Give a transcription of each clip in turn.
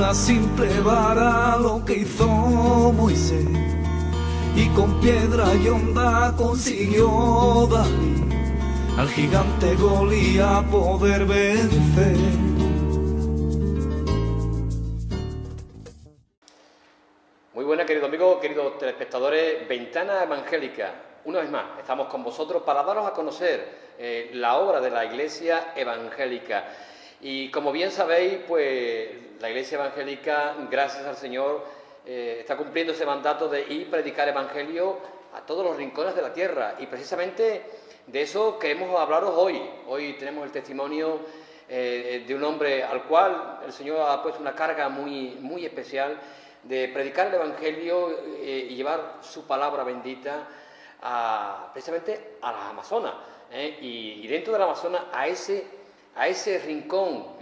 una simple vara lo que hizo Moisés, y con piedra y honda consiguió David al gigante Goliat poder vencer. Muy buenas, queridos amigos, queridos telespectadores. Ventana Evangélica. Una vez más, estamos con vosotros para daros a conocer la obra de la Iglesia Evangélica. Y como bien sabéis, pues la Iglesia Evangélica, gracias al Señor, está cumpliendo ese mandato de ir a predicar Evangelio a todos los rincones de la tierra. Y precisamente de eso queremos hablaros hoy. Hoy tenemos el testimonio de un hombre al cual el Señor ha puesto una carga muy especial de predicar el Evangelio y llevar su palabra bendita precisamente a las Amazonas, y dentro de la Amazonas a ese rincón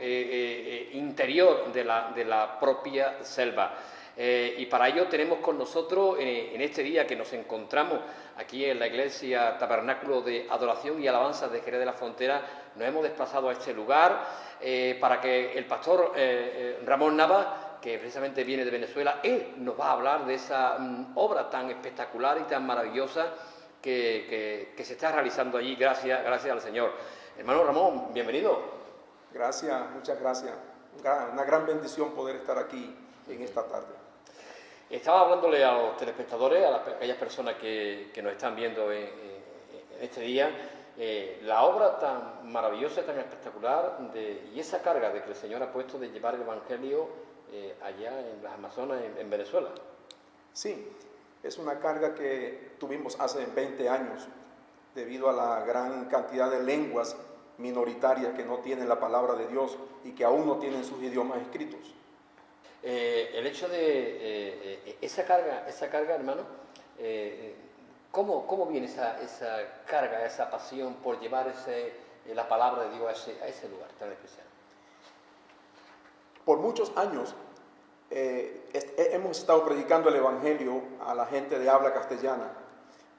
interior de la propia selva. Y para ello tenemos con nosotros en este día que nos encontramos aquí en la Iglesia Tabernáculo de Adoración y Alabanza de Jerez de la Frontera. Nos hemos desplazado a este lugar para que el pastor Ramón Nava, que precisamente viene de Venezuela, él nos va a hablar de esa obra tan espectacular y tan maravillosa que se está realizando allí, gracias al Señor. Hermano Ramón, bienvenido. Gracias, muchas gracias. Una gran bendición poder estar aquí en esta tarde. Estaba hablándole a los telespectadores, a aquellas personas que nos están viendo en este día, la obra tan maravillosa, tan espectacular, y esa carga de que el Señor ha puesto de llevar el Evangelio allá en las Amazonas, en Venezuela. Sí, es una carga que tuvimos hace 20 años, debido a la gran cantidad de lenguas minoritarias que no tienen la palabra de Dios y que aún no tienen sus idiomas escritos. El hecho de esa carga, hermano, ¿cómo viene esa carga, esa pasión por llevar la palabra de Dios a ese lugar tan especial? Por muchos años hemos estado predicando el Evangelio a la gente de habla castellana,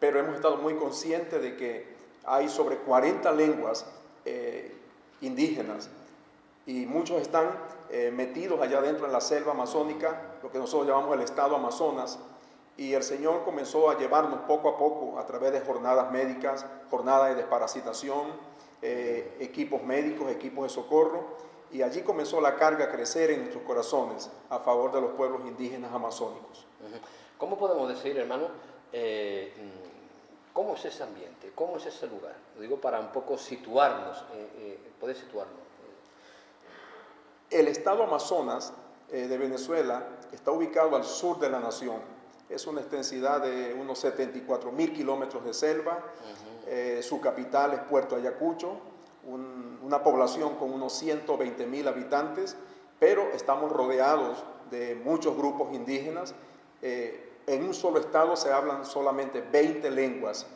pero hemos estado muy conscientes de que hay sobre 40 lenguas indígenas, y muchos están metidos allá adentro en la selva amazónica, lo que nosotros llamamos el estado Amazonas, y el Señor comenzó a llevarnos poco a poco a través de jornadas médicas, jornadas de desparasitación, equipos médicos, equipos de socorro, y allí comenzó la carga a crecer en nuestros corazones a favor de los pueblos indígenas amazónicos. ¿Cómo podemos decir, hermano, cómo es ese ambiente, cómo es ese lugar? Lo digo para un poco situarnos, poder situarnos. El estado Amazonas de Venezuela está ubicado al sur de la nación. Es una extensidad de unos 74.000 kilómetros de selva. Su capital es Puerto Ayacucho, una población con unos 120.000 habitantes, pero estamos rodeados de muchos grupos indígenas. En un solo estado se hablan solamente 20 lenguas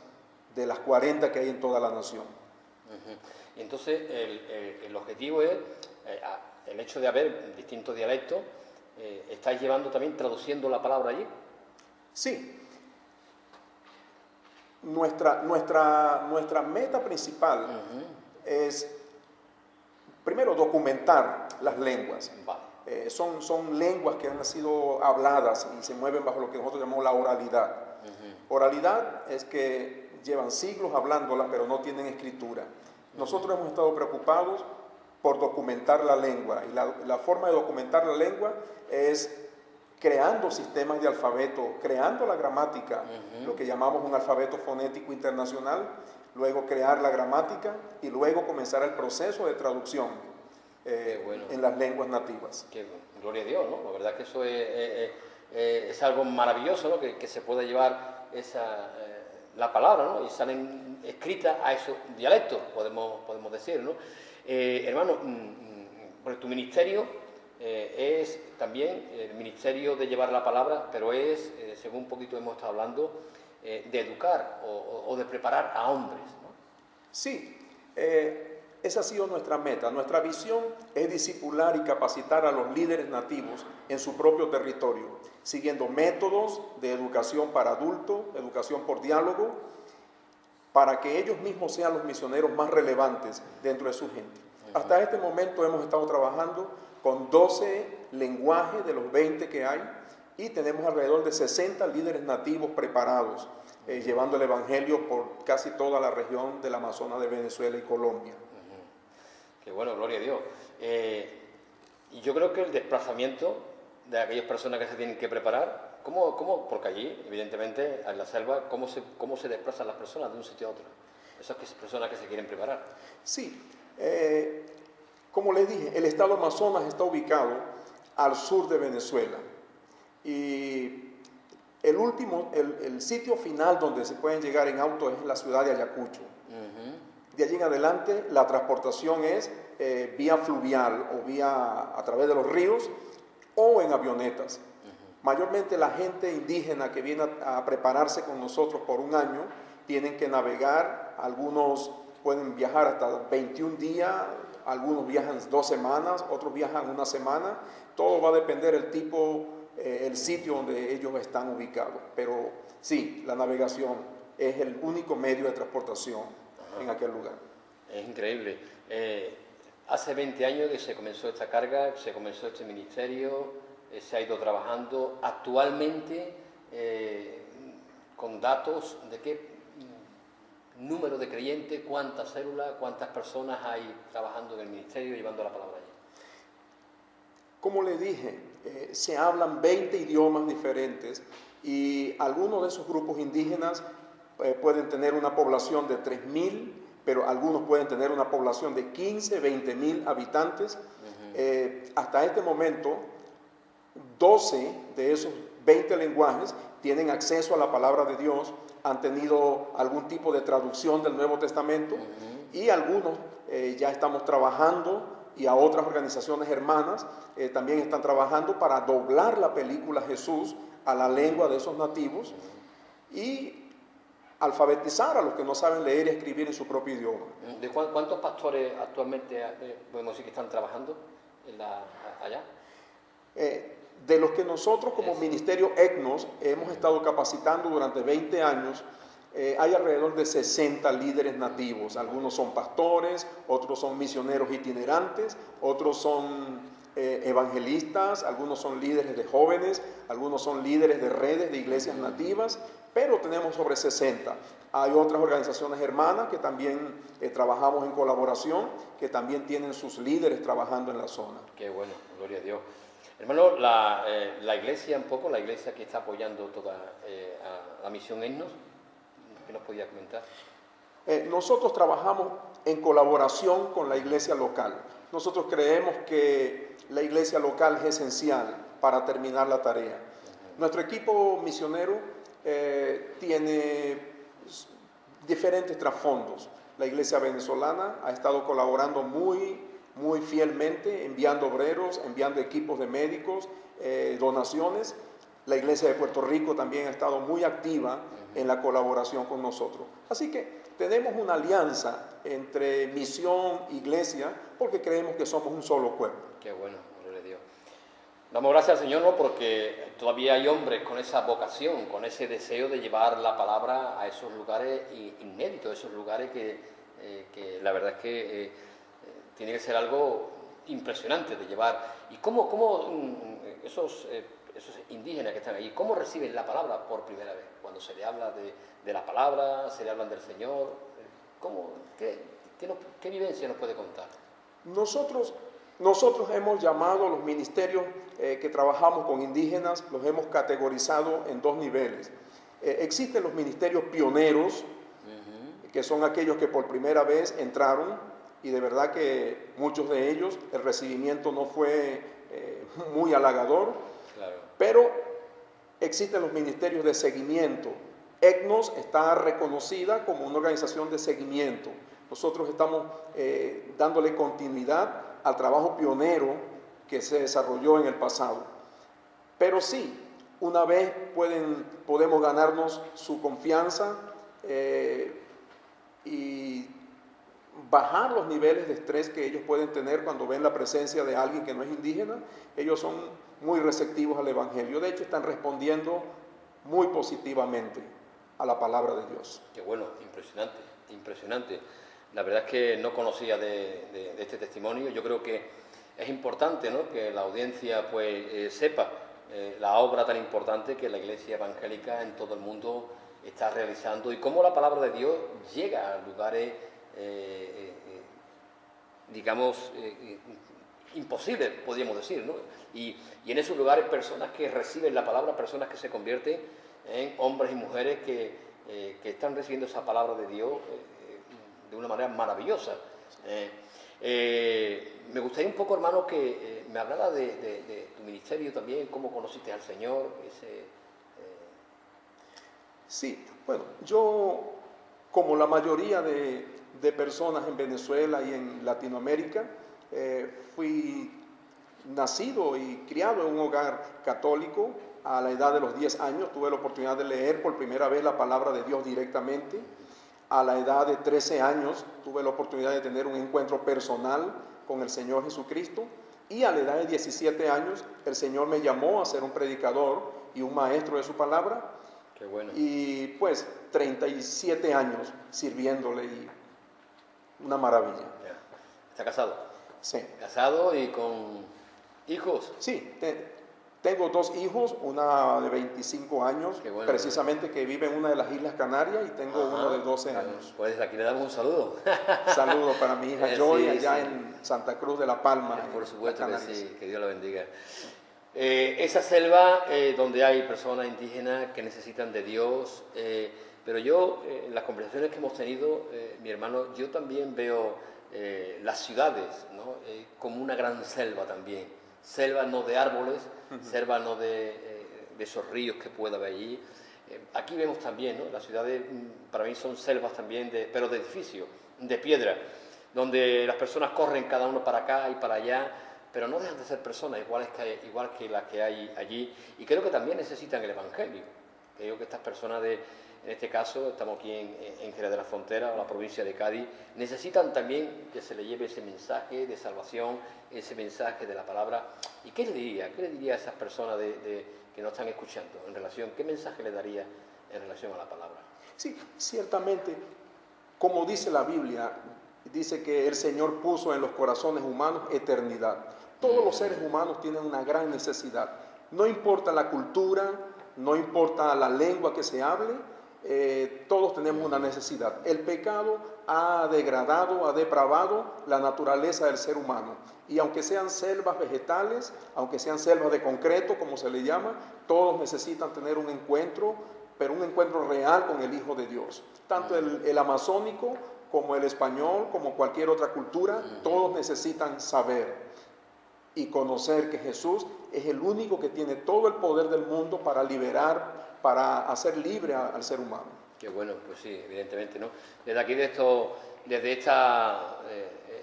de las 40 que hay en toda la nación. Y entonces el objetivo es, el hecho de haber distintos dialectos, ¿estáis llevando también, traduciendo la palabra allí? Sí. Nuestra meta principal es, primero, documentar las lenguas. Vale. Son lenguas que han sido habladas y se mueven bajo lo que nosotros llamamos la oralidad. Oralidad es que llevan siglos hablándolas, pero no tienen escritura. Nosotros hemos estado preocupados por documentar la lengua, y la forma de documentar la lengua es creando sistemas de alfabeto, creando la gramática, lo que llamamos un alfabeto fonético internacional, luego crear la gramática y luego comenzar el proceso de traducción en las lenguas nativas. Gloria a Dios, ¿no? La verdad que eso es algo maravilloso, ¿no? Que se pueda llevar la palabra, ¿no? Y salen escritas a esos dialectos, podemos decir, ¿no? Hermano, tu ministerio es también el ministerio de llevar la palabra, pero es, según un poquito hemos estado hablando, de educar o de preparar a hombres, ¿no? Sí, esa ha sido nuestra meta. Nuestra visión es discipular y capacitar a los líderes nativos en su propio territorio, siguiendo métodos de educación para adultos, educación por diálogo, para que ellos mismos sean los misioneros más relevantes dentro de su gente. Hasta este momento hemos estado trabajando con 12 lenguajes de los 20 que hay y tenemos alrededor de 60 líderes nativos preparados, llevando el Evangelio por casi toda la región del Amazonas de Venezuela y Colombia. Qué bueno, gloria a Dios. Y yo creo que el desplazamiento de aquellas personas que se tienen que preparar, porque allí, evidentemente, en la selva, ¿cómo se desplazan las personas de un sitio a otro? Esas personas que se quieren preparar. Sí, como les dije, el estado Amazonas está ubicado al sur de Venezuela y el sitio final donde se pueden llegar en auto es la ciudad de Ayacucho. De allí en adelante la transportación es vía fluvial o a través de los ríos o en avionetas. Mayormente la gente indígena que viene a prepararse con nosotros por un año tienen que navegar, algunos pueden viajar hasta 21 días, algunos viajan 2 semanas, otros viajan 1 semana, todo va a depender del tipo, el sitio donde ellos están ubicados, pero sí, la navegación es el único medio de transportación en aquel lugar. Es increíble. Hace 20 años que se comenzó esta carga, se comenzó este ministerio, se ha ido trabajando actualmente con datos de qué número de creyentes, cuántas células, cuántas personas hay trabajando en el ministerio llevando la palabra allí. Como le dije, se hablan 20 idiomas diferentes y algunos de esos grupos indígenas pueden tener una población de 3.000, pero algunos pueden tener una población de 15, 20.000 habitantes. Hasta este momento, 12 de esos 20 lenguajes tienen acceso a la palabra de Dios, han tenido algún tipo de traducción del Nuevo Testamento y algunos ya estamos trabajando y a otras organizaciones hermanas también están trabajando para doblar la película Jesús a la lengua de esos nativos y alfabetizar a los que no saben leer y escribir en su propio idioma. ¿De cuántos pastores actualmente podemos decir que están trabajando allá? De los que nosotros como Ministerio ECNOS hemos estado capacitando durante 20 años, hay alrededor de 60 líderes nativos. Algunos son pastores, otros son misioneros itinerantes, otros son evangelistas, algunos son líderes de jóvenes, algunos son líderes de redes de iglesias nativas, pero tenemos sobre 60. Hay otras organizaciones hermanas que también trabajamos en colaboración, que también tienen sus líderes trabajando en la zona. Qué bueno, gloria a Dios. Hermano, la iglesia un poco, la iglesia que está apoyando toda a la misión ECNOS, ¿qué nos podía comentar? Nosotros trabajamos en colaboración con la iglesia local. Nosotros creemos que la iglesia local es esencial para terminar la tarea. Nuestro equipo misionero tiene diferentes trasfondos. La iglesia venezolana ha estado colaborando muy fielmente, enviando obreros, enviando equipos de médicos, donaciones. La iglesia de Puerto Rico también ha estado muy activa en la colaboración con nosotros. Así que tenemos una alianza entre misión, iglesia, porque creemos que somos un solo cuerpo. Qué bueno, gloria a Dios. Damos gracias al Señor, ¿no? Porque todavía hay hombres con esa vocación, con ese deseo de llevar la palabra a esos lugares inéditos, esos lugares que la verdad es que tiene que ser algo impresionante de llevar. ¿Y cómo esos indígenas que están allí, cómo reciben la palabra por primera vez? Cuando se le habla de la palabra, se le hablan del Señor, ¿qué vivencia nos puede contar? Nosotros hemos llamado a los ministerios que trabajamos con indígenas, los hemos categorizado en 2 niveles. Existen los ministerios pioneros, que son aquellos que por primera vez entraron, y de verdad que muchos de ellos el recibimiento no fue muy halagador, claro. Pero existen los ministerios de seguimiento. ECNOS está reconocida como una organización de seguimiento. Nosotros estamos dándole continuidad al trabajo pionero que se desarrolló en el pasado. Pero sí, una vez podemos ganarnos su confianza y bajar los niveles de estrés que ellos pueden tener cuando ven la presencia de alguien que no es indígena. Ellos son muy receptivos al Evangelio. De hecho, están respondiendo muy positivamente a la palabra de Dios. Qué bueno, impresionante, impresionante. La verdad es que no conocía de este testimonio. Yo creo que es importante, ¿no?, que la audiencia pues sepa la obra tan importante que la Iglesia Evangélica en todo el mundo está realizando y cómo la palabra de Dios llega a lugares, digamos, imposibles, podríamos decir, ¿no? Y en esos lugares personas que reciben la palabra, personas que se convierten en hombres y mujeres que están recibiendo esa palabra de Dios de una manera maravillosa. Me gustaría un poco, hermano, que me hablara de tu ministerio también, cómo conociste al Señor. Sí, bueno, yo, como la mayoría de personas en Venezuela y en Latinoamérica, fui nacido y criado en un hogar católico. A la edad de los 10 años tuve la oportunidad de leer por primera vez la palabra de Dios directamente. A la edad de 13 años tuve la oportunidad de tener un encuentro personal con el Señor Jesucristo. Y a la edad de 17 años el Señor me llamó a ser un predicador y un maestro de su palabra. Qué bueno. Y pues 37 años sirviéndole y una maravilla. Ya. ¿Está casado? Sí. ¿Casado y con hijos? Sí, tengo 2 hijos, una de 25 años, Qué bueno, precisamente que vive en una de las Islas Canarias, y tengo uno de 12 años. Pues aquí le damos un saludo. Saludo para mi hija Joy, sí, allá sí. en Santa Cruz de la Palma. Por supuesto que Canarias. sí, que Dios la bendiga. Esa selva donde hay personas indígenas que necesitan de Dios, pero yo, en las conversaciones que hemos tenido, mi hermano, yo también veo las ciudades, ¿no?, como una gran selva también. Selva no de árboles, selva no de esos ríos que pueda haber allí. Aquí vemos también, ¿no?, las ciudades para mí son selvas también, pero de edificios, de piedra, donde las personas corren cada uno para acá y para allá, pero no dejan de ser personas igual que las que hay allí, y creo que también necesitan el Evangelio. Creo que estas personas en este caso, estamos aquí en Jerez de la Frontera, o la provincia de Cádiz, necesitan también que se le lleve ese mensaje de salvación, ese mensaje de la palabra. ¿Y qué le diría a esas personas que no están escuchando en relación, qué mensaje le daría en relación a la palabra? Sí, ciertamente, como dice la Biblia, dice que el Señor puso en los corazones humanos eternidad. Todos los seres humanos tienen una gran necesidad. No importa la cultura, no importa la lengua que se hable, todos tenemos una necesidad. El pecado ha degradado, ha depravado la naturaleza del ser humano. Y aunque sean selvas vegetales, aunque sean selvas de concreto, como se le llama, todos necesitan tener un encuentro, pero un encuentro real con el Hijo de Dios. Tanto el amazónico como el español, como cualquier otra cultura, todos necesitan saber y conocer que Jesús es el único que tiene todo el poder del mundo para liberar, para hacer libre al ser humano. Qué bueno, pues sí, evidentemente, ¿no? Desde aquí, desde este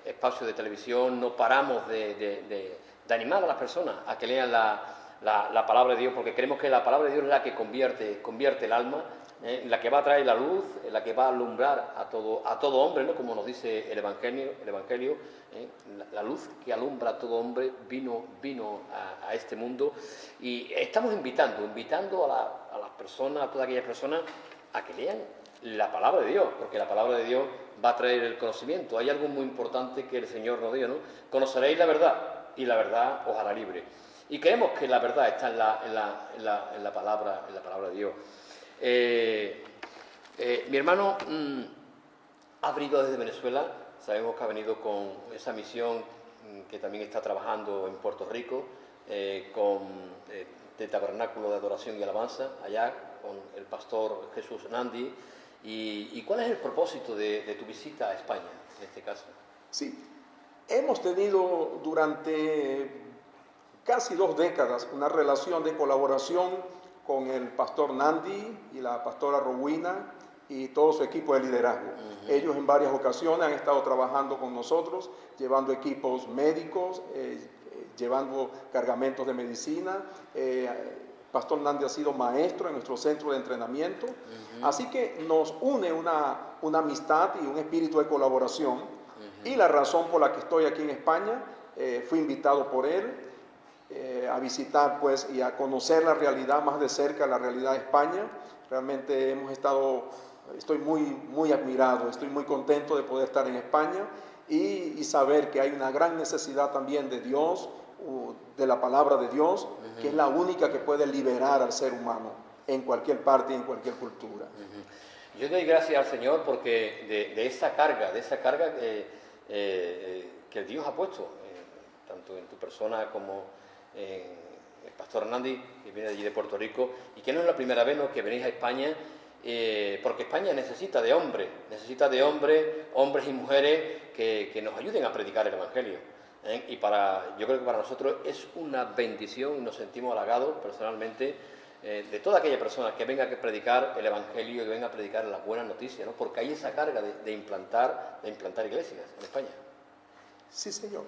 espacio de televisión, no paramos de animar a las personas a que lean la palabra de Dios, porque creemos que la palabra de Dios es la que convierte el alma, la que va a traer la luz, la que va a alumbrar a todo hombre, ¿no?, como nos dice el Evangelio, la luz que alumbra a todo hombre vino a este mundo, y estamos invitando a las personas, a todas aquellas personas, a que lean la palabra de Dios, porque la palabra de Dios va a traer el conocimiento. Hay algo muy importante que el Señor nos dio, ¿no? Conoceréis la verdad, y la verdad os hará libre. Y creemos que la verdad está en la palabra de Dios. Mi hermano ha venido desde Venezuela, sabemos que ha venido con esa misión que también está trabajando en Puerto Rico, de Tabernáculo de Adoración y Alabanza, allá con el pastor Jesús Nandi. ¿Y cuál es el propósito de tu visita a España, en este caso? Sí, hemos tenido durante casi 2 décadas una relación de colaboración con el pastor Nandi y la pastora Rowena y todo su equipo de liderazgo. Ellos en varias ocasiones han estado trabajando con nosotros, llevando equipos médicos, llevando cargamentos de medicina. Pastor Nandi ha sido maestro en nuestro centro de entrenamiento. Así que nos une una amistad y un espíritu de colaboración. Y la razón por la que estoy aquí en España, fui invitado por él a visitar pues y a conocer la realidad más de cerca, la realidad de España. Realmente estoy muy admirado, estoy muy contento de poder estar en España, y saber que hay una gran necesidad también de Dios, de la palabra de Dios, que es la única que puede liberar al ser humano en cualquier parte y en cualquier cultura. Yo doy gracias al Señor porque de esa carga que Dios ha puesto, tanto en tu persona como en el pastor Hernández, que viene de allí de Puerto Rico, y que no es la primera vez, ¿no?, que venís a España, porque España necesita de hombres, hombres y mujeres que nos ayuden a predicar el Evangelio. Y yo creo que para nosotros es una bendición y nos sentimos halagados personalmente de toda aquella persona que venga a predicar el Evangelio y venga a predicar las buenas noticias, ¿no? Porque hay esa carga de implantar iglesias en España. Sí, Señor.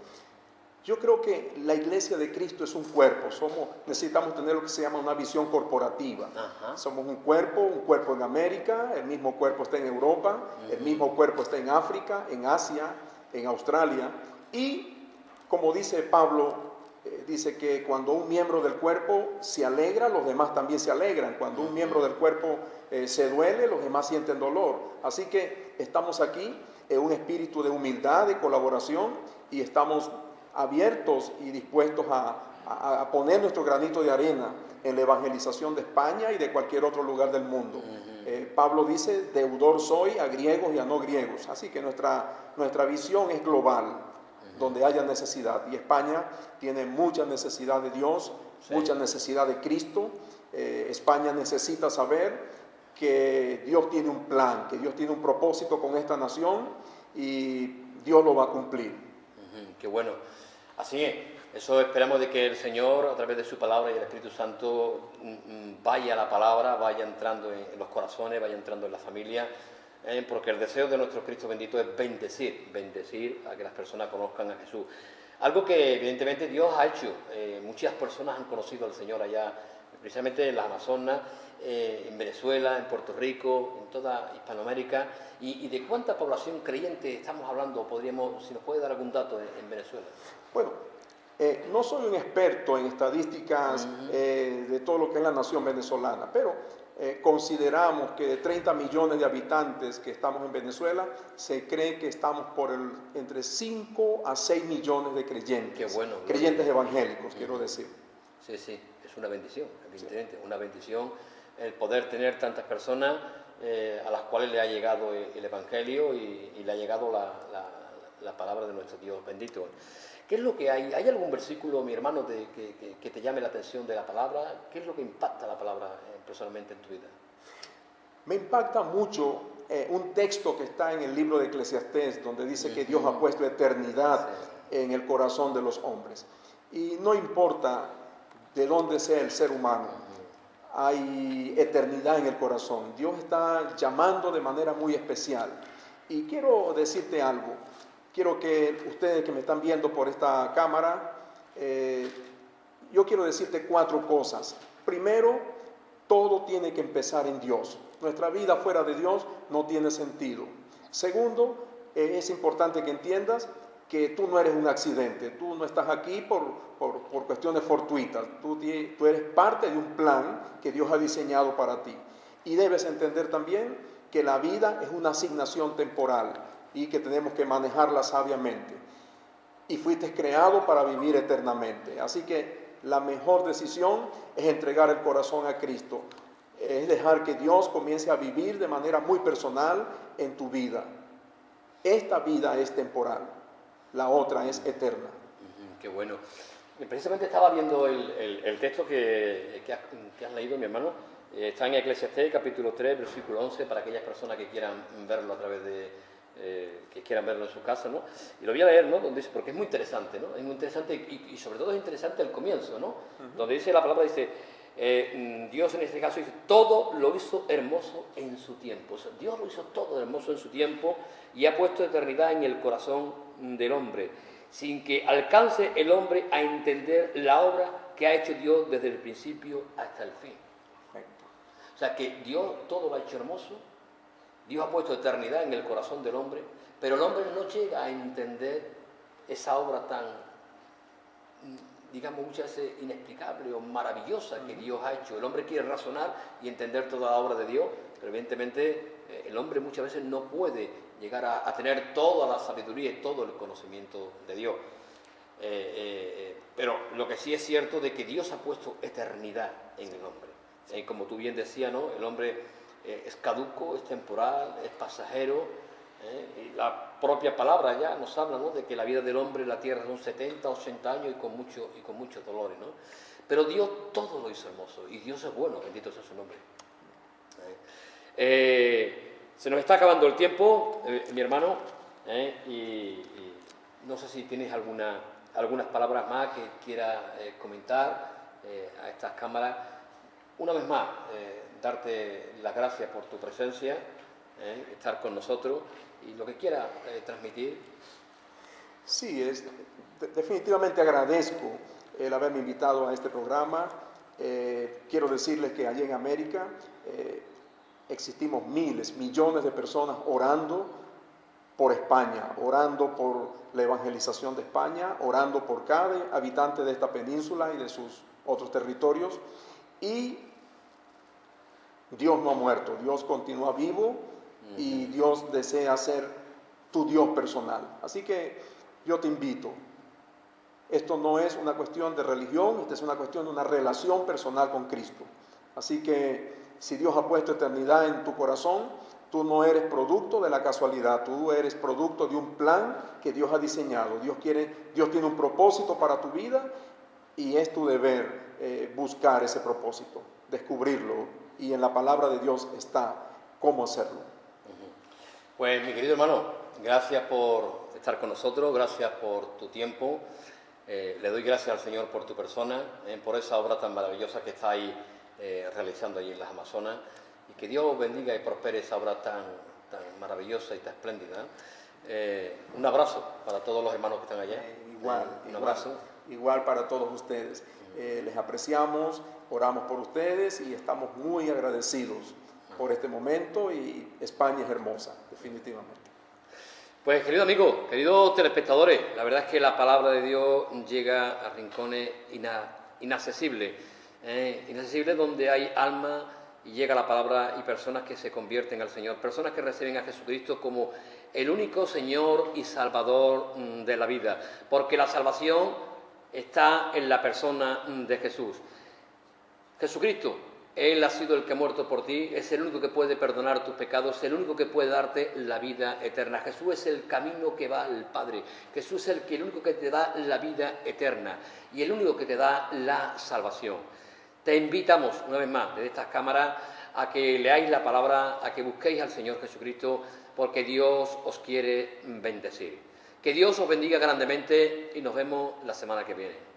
Yo creo que la iglesia de Cristo es un cuerpo. Necesitamos tener lo que se llama una visión corporativa. Ajá. Somos un cuerpo en América, el mismo cuerpo está en Europa, el mismo cuerpo está en África, en Asia, en Australia. Y como dice Pablo, dice que cuando un miembro del cuerpo se alegra, los demás también se alegran. Cuando un miembro del cuerpo se duele, los demás sienten dolor. Así que estamos aquí en un espíritu de humildad, de colaboración, y estamos abiertos y dispuestos a poner nuestro granito de arena en la evangelización de España y de cualquier otro lugar del mundo. Pablo dice, deudor soy a griegos y a no griegos. Así que nuestra visión es global, donde haya necesidad. Y España tiene mucha necesidad de Dios, sí, mucha necesidad de Cristo. España necesita saber que Dios tiene un plan, que Dios tiene un propósito con esta nación y Dios lo va a cumplir. Qué bueno. Así es. Eso esperamos de que el Señor, a través de su palabra y el Espíritu Santo, vaya a la palabra, vaya entrando en los corazones, vaya entrando en la familia, porque el deseo de nuestro Cristo bendito es bendecir a que las personas conozcan a Jesús. Algo que evidentemente Dios ha hecho. Muchas personas han conocido al Señor allá, precisamente en las Amazonas, en Venezuela, en Puerto Rico, en toda Hispanoamérica. ¿Y de cuánta población creyente estamos hablando? Si nos puede dar algún dato en Venezuela. Bueno, no soy un experto en estadísticas de todo lo que es la nación venezolana, pero consideramos que de 30 millones de habitantes que estamos en Venezuela, se cree que estamos entre 5 a 6 millones de creyentes. Qué bueno. Creyentes evangélicos, quiero decir. Sí, es una bendición, evidentemente, una bendición el poder tener tantas personas a las cuales le ha llegado el Evangelio y le ha llegado la palabra de nuestro Dios bendito. ¿Qué es lo que hay? ¿Hay algún versículo, mi hermano, que te llame la atención de la palabra? ¿Qué es lo que impacta la palabra personalmente en tu vida? Me impacta mucho un texto que está en el libro de Eclesiastés, donde dice que Dios ha puesto eternidad en el corazón de los hombres. Y no importa de dónde sea el ser humano, hay eternidad en el corazón. Dios está llamando de manera muy especial. Y quiero decirte algo. Quiero que ustedes que me están viendo por esta cámara, yo quiero decirte 4 cosas. Primero, todo tiene que empezar en Dios. Nuestra vida fuera de Dios no tiene sentido. Segundo, es importante que entiendas que tú no eres un accidente. Tú no estás aquí por cuestiones fortuitas. Tú eres parte de un plan que Dios ha diseñado para ti. Y debes entender también que la vida es una asignación temporal y que tenemos que manejarla sabiamente. Y fuiste creado para vivir eternamente. Así que la mejor decisión es entregar el corazón a Cristo. Es dejar que Dios comience a vivir de manera muy personal en tu vida. Esta vida es temporal, la otra es eterna. Qué bueno. Precisamente estaba viendo el texto que has leído, mi hermano. Está en Eclesiastés, capítulo 3, versículo 11, para aquellas personas que quieran verlo a través que quieran verlo en su casa, ¿no? Y lo voy a leer, ¿no? Donde dice, porque es muy interesante, ¿no? Es muy interesante y sobre todo es interesante el comienzo, ¿no? Donde dice la palabra, dice, Dios en este caso dice, todo lo hizo hermoso en su tiempo. O sea, Dios lo hizo todo hermoso en su tiempo y ha puesto eternidad en el corazón del hombre, sin que alcance el hombre a entender la obra que ha hecho Dios desde el principio hasta el fin. O sea, que Dios todo lo ha hecho hermoso. Dios ha puesto eternidad en el corazón del hombre, pero el hombre no llega a entender esa obra tan digamos, muchas veces inexplicable o maravillosa que Dios ha hecho. El hombre quiere razonar y entender toda la obra de Dios, pero evidentemente el hombre muchas veces no puede llegar a tener toda la sabiduría y todo el conocimiento de Dios. Pero lo que sí es cierto de que Dios ha puesto eternidad en el hombre. Como tú bien decías, ¿no? El hombre es caduco, es temporal, es pasajero. Y la propia palabra ya nos habla, ¿no?, de que la vida del hombre en la tierra son 70, 80 años y con muchos dolores, ¿no? Pero Dios todo lo hizo hermoso y Dios es bueno, bendito sea su nombre. Se nos está acabando el tiempo, mi hermano, y no sé si tienes algunas palabras más que quieras comentar a estas cámaras. Una vez más, darte las gracias por tu presencia, estar con nosotros y lo que quieras transmitir. Sí, definitivamente agradezco el haberme invitado a este programa. Quiero decirles que allí en América existimos miles, millones de personas orando por España, orando por la evangelización de España, orando por cada habitante de esta península y de sus otros territorios. Y Dios no ha muerto, Dios continúa vivo y Dios desea ser tu Dios personal. Así que yo te invito. Esto no es una cuestión de religión, esta es una cuestión de una relación personal con Cristo. Así que si Dios ha puesto eternidad en tu corazón, tú no eres producto de la casualidad, tú eres producto de un plan que Dios ha diseñado. Dios tiene un propósito para tu vida y es tu deber buscar ese propósito, descubrirlo, y en la palabra de Dios está cómo hacerlo. Pues mi querido hermano, gracias por estar con nosotros, gracias por tu tiempo. Le doy gracias al Señor por tu persona, por esa obra tan maravillosa que está ahí realizando allí en las Amazonas, y que Dios bendiga y prospere esa obra tan maravillosa y tan espléndida. Un abrazo para todos los hermanos que están allá. Un abrazo. Igual para todos ustedes. Les apreciamos, oramos por ustedes y estamos muy agradecidos por este momento, y España es hermosa, definitivamente. Pues querido amigo, queridos telespectadores, la verdad es que la palabra de Dios llega a rincones inaccesibles, donde hay alma y llega la palabra y personas que se convierten al Señor, personas que reciben a Jesucristo como el único Señor y Salvador de la vida, porque la salvación está en la persona de Jesús. Jesucristo, Él ha sido el que ha muerto por ti, es el único que puede perdonar tus pecados, es el único que puede darte la vida eterna. Jesús es el camino que va al Padre, Jesús es el único que te da la vida eterna y el único que te da la salvación. Te invitamos una vez más desde estas cámaras a que leáis la palabra, a que busquéis al Señor Jesucristo, porque Dios os quiere bendecir. Que Dios os bendiga grandemente y nos vemos la semana que viene.